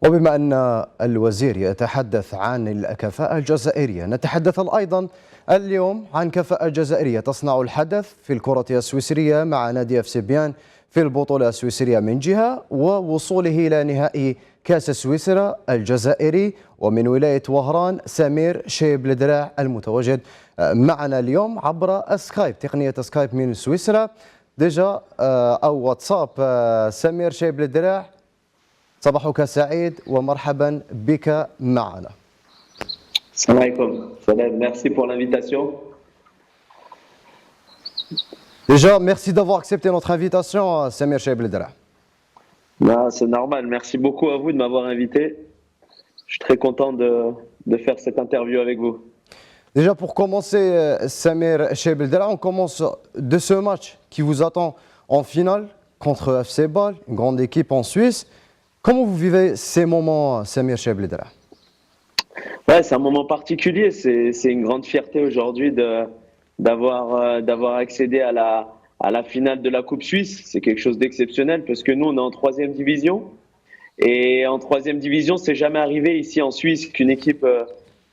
وبما أن الوزير يتحدث عن الكفاءة الجزائرية، نتحدث أيضا اليوم عن كفاءة جزائرية تصنع الحدث في الكرة السويسرية مع نادي اف سي بيان في البطولة السويسرية من جهة، ووصوله إلى نهائي كأس سويسرا الجزائري، ومن ولاية وهران سمير شيب الدراع المتواجد معنا اليوم عبر سكايب، تقنية سكايب من سويسرا ديجا أو واتساب. سمير شيب الدراع، صباحك سعيد ومرحبا بك معنا. السلام عليكم. Salam, merci pour l'invitation. Déjà, merci d'avoir accepté notre invitation, Samir Cheib Ledra. C'est normal, merci beaucoup à vous de m'avoir invité. Je suis très content de faire cette interview avec vous. Déjà, pour commencer, Samir Cheib Ledra, on commence de ce match qui vous attend en finale contre FC Bâle, une grande équipe en Suisse. Comment vous vivez ces moments, Samir Cheib Ledra? Ouais, c'est un moment particulier. C'est une grande fierté aujourd'hui d'avoir accédé à la finale de la Coupe Suisse. C'est quelque chose d'exceptionnel parce que nous, on est en 3e division. Et en 3e division, c'est jamais arrivé ici en Suisse qu'une équipe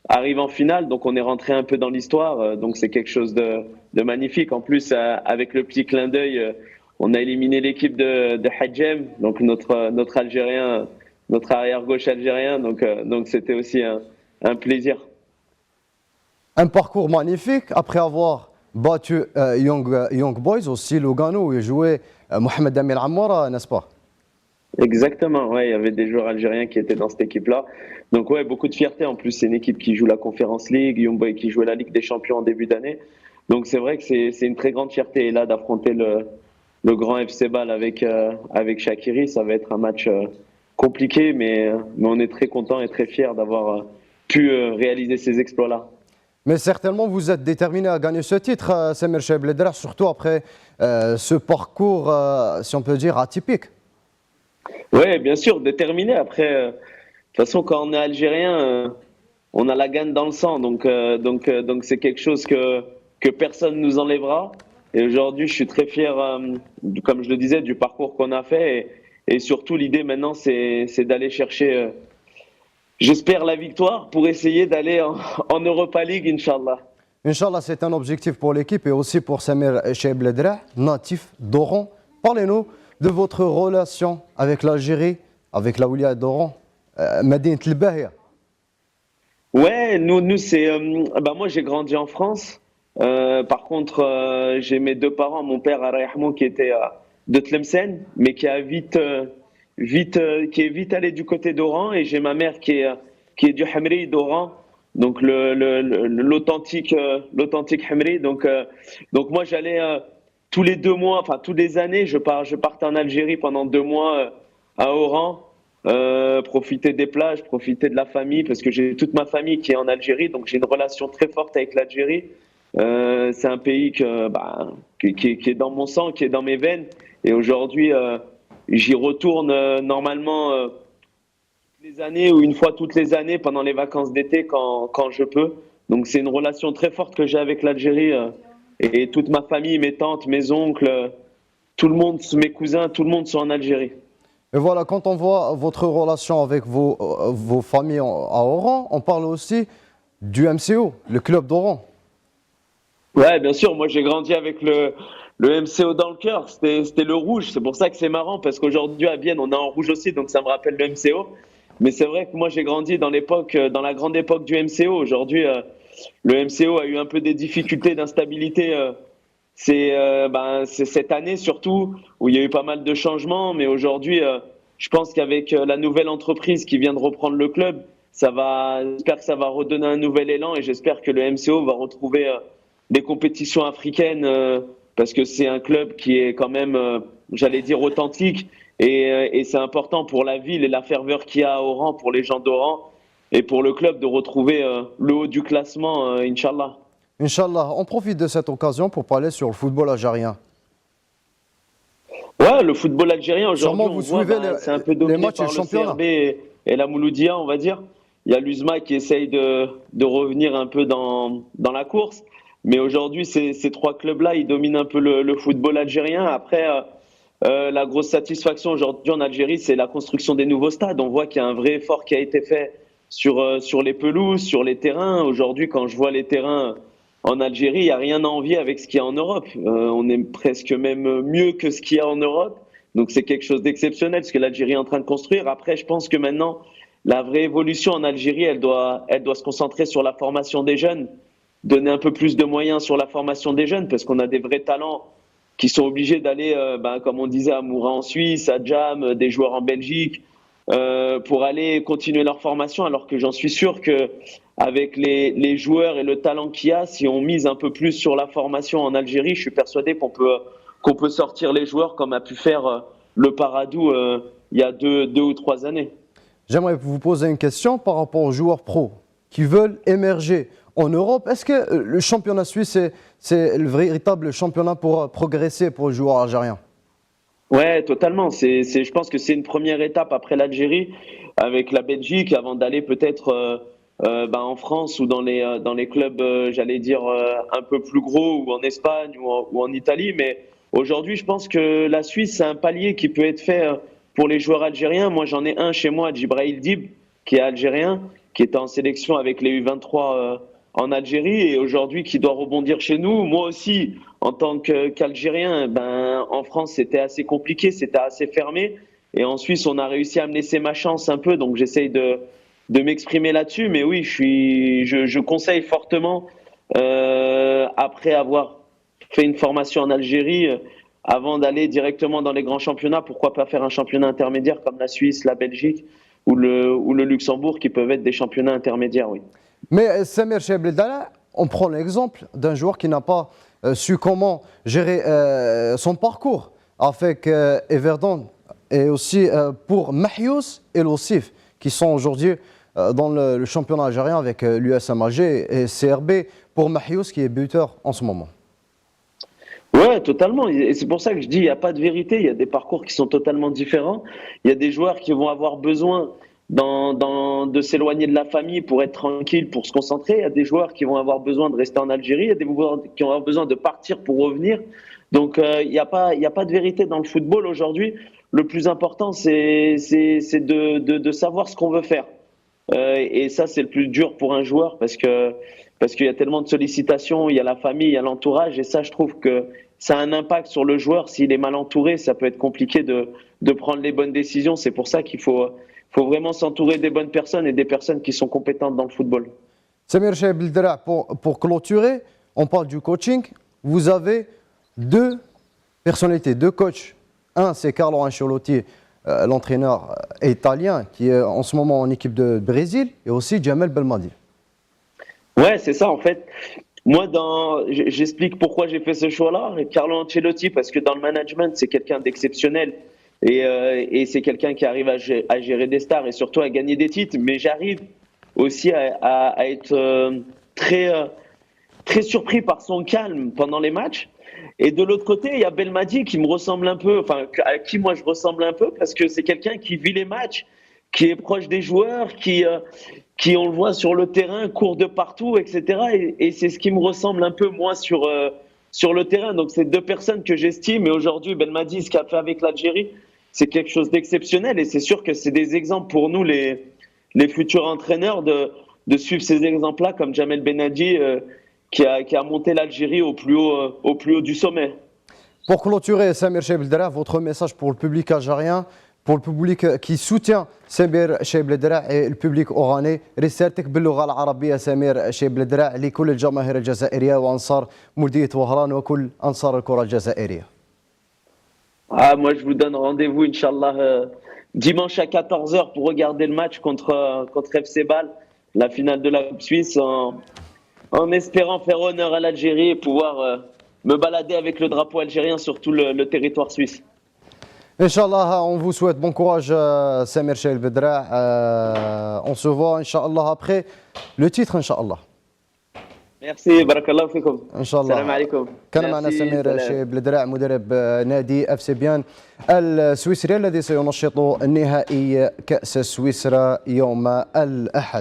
arrive en finale. Donc, on est rentré un peu dans l'histoire. Donc, c'est quelque chose de magnifique. En plus, avec le petit clin d'œil, on a éliminé l'équipe de Hadjem, donc notre Algérien, notre arrière-gauche algérien. Donc, c'était aussi un plaisir. Un parcours magnifique après avoir battu Young Boys, aussi Lugano, où il jouait Mohamed Amel Amoura, n'est-ce pas? Exactement, ouais, il y avait des joueurs algériens qui étaient dans cette équipe-là. Donc ouais, beaucoup de fierté. En plus, c'est une équipe qui joue la Conference League, Young Boys qui jouait la Ligue des Champions en début d'année. Donc c'est vrai que c'est une très grande fierté. Et là, d'affronter le grand FC Bâle avec Shaqiri, ça va être un match compliqué, mais on est très content et très fiers d'avoir pu réaliser ces exploits-là. Mais certainement, vous êtes déterminé à gagner ce titre, Samir Cheib Ledra, surtout après ce parcours, si on peut dire, atypique. Oui, bien sûr, déterminé. Après, de toute façon, quand on est algérien, on a la gagne dans le sang. Donc c'est quelque chose que personne ne nous enlèvera. Et aujourd'hui, je suis très fier, comme je le disais, du parcours qu'on a fait. Et surtout, l'idée maintenant, c'est d'aller chercher, j'espère, la victoire pour essayer d'aller en Europa League, Inch'Allah. Inch'Allah, c'est un objectif pour l'équipe et aussi pour Samir Cheib Ledra, natif d'Oran. Parlez-nous de votre relation avec l'Algérie, avec la Oulia d'Oran, Madinat El Bahia. Ouais, nous c'est. Moi, j'ai grandi en France. Par contre, j'ai mes deux parents, mon père Arayahmou qui était de Tlemcen, mais qui est vite allé du côté d'Oran, et j'ai ma mère qui est du Hamri d'Oran, donc l'authentique Hamri. Donc moi j'allais tous les 2 mois, enfin tous les années, je partais en Algérie pendant 2 mois à Oran. Profiter des plages, profiter de la famille, parce que j'ai toute ma famille qui est en Algérie, donc j'ai une relation très forte avec l'Algérie. C'est un pays qui est dans mon sang, qui est dans mes veines, et aujourd'hui j'y retourne normalement toutes les années, ou une fois toutes les années pendant les vacances d'été quand je peux. Donc c'est une relation très forte que j'ai avec l'Algérie, et toute ma famille, mes tantes, mes oncles, tout le monde, mes cousins, tout le monde sont en Algérie. Et voilà, quand on voit votre relation avec vos familles à Oran, on parle aussi du MCO, le club d'Oran. Ouais, bien sûr, moi j'ai grandi avec le MCO dans le cœur, c'était le rouge. C'est pour ça que c'est marrant, parce qu'aujourd'hui à Vienne on est en rouge aussi, donc ça me rappelle le MCO. Mais c'est vrai que moi j'ai grandi dans la grande époque du MCO. Aujourd'hui, le MCO a eu un peu des difficultés d'instabilité. C'est cette année surtout où il y a eu pas mal de changements, mais aujourd'hui, je pense qu'avec la nouvelle entreprise qui vient de reprendre le club, j'espère que ça va redonner un nouvel élan, et j'espère que le MCO va retrouver des compétitions africaines, parce que c'est un club qui est quand même, j'allais dire, authentique, et c'est important pour la ville et la ferveur qu'il y a à Oran, pour les gens d'Oran, et pour le club de retrouver le haut du classement, Inch'Allah. Inch'Allah, on profite de cette occasion pour parler sur le football algérien. Ouais, le football algérien aujourd'hui, Sûrement vous suivez c'est un peu dominé matchs et par le le championnat. CRB et la Mouloudia, on va dire. Il y a l'USMA qui essaye de revenir un peu dans la course. Mais aujourd'hui, ces 3 clubs-là, ils dominent un peu le football algérien. Après, La grosse satisfaction aujourd'hui en Algérie, c'est la construction des nouveaux stades. On voit qu'il y a un vrai effort qui a été fait sur les pelouses, sur les terrains. Aujourd'hui, quand je vois les terrains en Algérie, il n'y a rien à envier avec ce qu'il y a en Europe. On est presque même mieux que ce qu'il y a en Europe. Donc c'est quelque chose d'exceptionnel ce que l'Algérie est en train de construire. Après, je pense que maintenant, la vraie évolution en Algérie, elle doit se concentrer sur la formation des jeunes, donner un peu plus de moyens sur la formation des jeunes, parce qu'on a des vrais talents qui sont obligés d'aller, comme on disait, à Moura en Suisse, à Jam, des joueurs en Belgique, pour aller continuer leur formation, alors que j'en suis sûr que avec les joueurs et le talent qu'il y a, si on mise un peu plus sur la formation en Algérie, je suis persuadé qu'on peut sortir les joueurs comme a pu faire le Paradou il y a deux ou 3 années. J'aimerais vous poser une question par rapport aux joueurs pros qui veulent émerger en Europe. Est-ce que le championnat suisse, c'est le véritable championnat pour progresser pour les joueurs algériens? Ouais, totalement. Je pense que c'est une première étape après l'Algérie, avec la Belgique, avant d'aller peut-être en France ou dans les clubs, j'allais dire, un peu plus gros, ou en Espagne ou en Italie. Mais aujourd'hui, je pense que la Suisse, c'est un palier qui peut être fait pour les joueurs algériens. Moi, j'en ai un chez moi, Djibrahil Dib, qui est algérien, qui était en sélection avec les U23 en Algérie et aujourd'hui qui doit rebondir chez nous. Moi aussi, en tant qu'Algérien, en France, c'était assez compliqué, c'était assez fermé. Et en Suisse, on a réussi à me laisser ma chance un peu, donc j'essaye de m'exprimer là-dessus. Mais oui, je conseille fortement, après avoir fait une formation en Algérie, avant d'aller directement dans les grands championnats, pourquoi pas faire un championnat intermédiaire comme la Suisse, la Belgique ou le Luxembourg, qui peuvent être des championnats intermédiaires, oui. Mais Samir Cheb Beldala, on prend l'exemple d'un joueur qui n'a pas su comment gérer son parcours avec Everdon et aussi pour Mahious et Lossif qui sont aujourd'hui dans le championnat algérien avec l'USM Alger et CRB pour Mahious qui est buteur en ce moment. Ouais, totalement. Et c'est pour ça que je dis, il n'y a pas de vérité. Il y a des parcours qui sont totalement différents. Il y a des joueurs qui vont avoir besoin de s'éloigner de la famille pour être tranquille, pour se concentrer. Il y a des joueurs qui vont avoir besoin de rester en Algérie. Il y a des joueurs qui vont avoir besoin de partir pour revenir. Donc, il n'y a pas de vérité dans le football aujourd'hui. Le plus important, c'est de savoir ce qu'on veut faire. Et ça, c'est le plus dur pour un joueur parce qu'il y a tellement de sollicitations, il y a la famille, il y a l'entourage. Et ça, je trouve que ça a un impact sur le joueur. S'il est mal entouré, ça peut être compliqué de prendre les bonnes décisions. C'est pour ça qu'il faut vraiment s'entourer des bonnes personnes et des personnes qui sont compétentes dans le football. Samir Cheb Beldala, pour clôturer, on parle du coaching. Vous avez 2 personnalités, 2 coachs. Un, c'est Carlo Ancelotti, l'entraîneur italien qui est en ce moment en équipe de Brésil, et aussi Jamel Belmadi. Ouais, c'est ça en fait. Moi, j'explique pourquoi j'ai fait ce choix-là. Carlo Ancelotti, parce que dans le management, c'est quelqu'un d'exceptionnel et c'est quelqu'un qui arrive à gérer des stars et surtout à gagner des titres. Mais j'arrive aussi à être très surpris par son calme pendant les matchs. Et de l'autre côté, il y a Belmadi qui me ressemble un peu, enfin, à qui moi je ressemble un peu, parce que c'est quelqu'un qui vit les matchs, qui est proche des joueurs, qui on le voit sur le terrain, court de partout, etc. Et c'est ce qui me ressemble un peu, moi, sur le terrain. Donc, c'est 2 personnes que j'estime. Et aujourd'hui, Belmadi, ce qu'il a fait avec l'Algérie, c'est quelque chose d'exceptionnel. Et c'est sûr que c'est des exemples pour nous, les futurs entraîneurs, de suivre ces exemples-là, comme Jamel Benadi, qui a monté l'Algérie au plus haut du sommet. Pour clôturer, Samir Cheb Beldala, votre message pour le public algérien, pour le public qui soutient سمير شايب الدرع الببليك أوراني رسالتك باللغة العربية سمير شايب الدرع لكل الجماهير الجزائرية وأنصار مولودية وهران وكل أنصار الكرة الجزائرية. Moi, je vous donne rendez-vous, Inch'Allah, dimanche à 14h pour regarder le match contre FC Bâle, la finale de la Coupe Suisse, en espérant faire honneur à l'Algérie et pouvoir me balader avec le drapeau algérien sur tout le territoire suisse. Inch'Allah, on vous souhaite bon courage, Samir Cheb Beldra. On se voit, Inch'Allah, après le titre, Inch'Allah. Merci, barakallahu fikum. ان شاء الله. السلام عليكم. كان معنا سمير شايب الدرع مدرب نادي اف سي بيان السويسري الذي سينشط نهائي كأس سويسرا يوم الأحد.